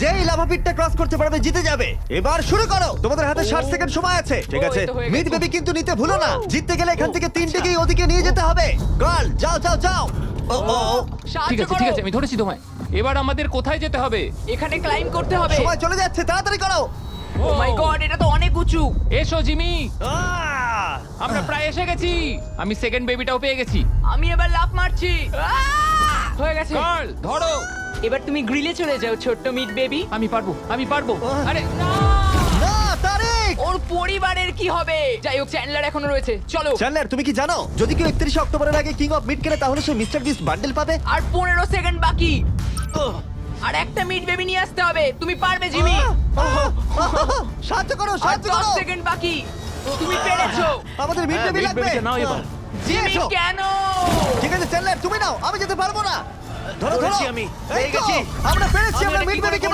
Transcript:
যেই lava পিটটা cross করতে পারবে জিতে যাবে। এবার শুরু করো, তোমাদের হাতে 60 সেকেন্ড সময় আছে। ঠিক আছে, এই তো হয়ে মিড গেছে। বেবি কিন্তু নিতে ভুলো না। জিততে গেলে এখান থেকে তিনটেকেই ওদিকে নিয়ে যেতে হবে। গার্ল যাও যাও যাও। ও ও ও, ঠিক আছে ঠিক আছে, আমি ধরেছি তোমায়। এবার আমাদের কোথায় যেতে হবে? এখানে ক্লাইম করতে হবে। সময় চলে যাচ্ছে, তাড়াতাড়ি করো। ও মাই গড, এটা তো অনেক উঁচু। এসো জিমি, আহ! আমরা প্রায় এসে গেছি। আমি সেকেন্ড বেবিটাও পেয়ে গেছি। আমি এবার লাফ মারছি। হয়ে গেছে। গার্ল ধরো। এবার তুমি গ্রিলে চলে যাও ছোট্ট মিট বেবি। আমি পারবো, আমি পারবো। আরে না! না তারিক। ওর পরিবারের কি হবে? যাই হোক, চ্যান্ডলার এখনো রয়েছে। চলো। চ্যান্ডলার তুমি কি জানো যদি কেউ 31 অক্টোবরের আগে কিং অফ মিড কেনে তাহলে সে মিস্টার বিস্ট বান্ডেল পাবে? আর 15 সেকেন্ড বাকি। আর একটা মিট বেবি নিয়ে আসতে হবে। তুমি পারবে জিমি। সাহায্য করো, আর সাহায্য 10 করো। সেকেন্ড বাকি। তুমি পেরেছো। আমাদের মিড বেবি লাগবে। নাও এবার। জিমি এসো। কেন? ঠিক আছে চ্যান্ডলার তুমি নাও, আমি যেতে পারবো না। ধরো ধরো ধরেছি আমি, এই পেয়ে তো, গেছি। আমরা পেরেছি, আমি আমরা এটা মিড কি করে বেবিকে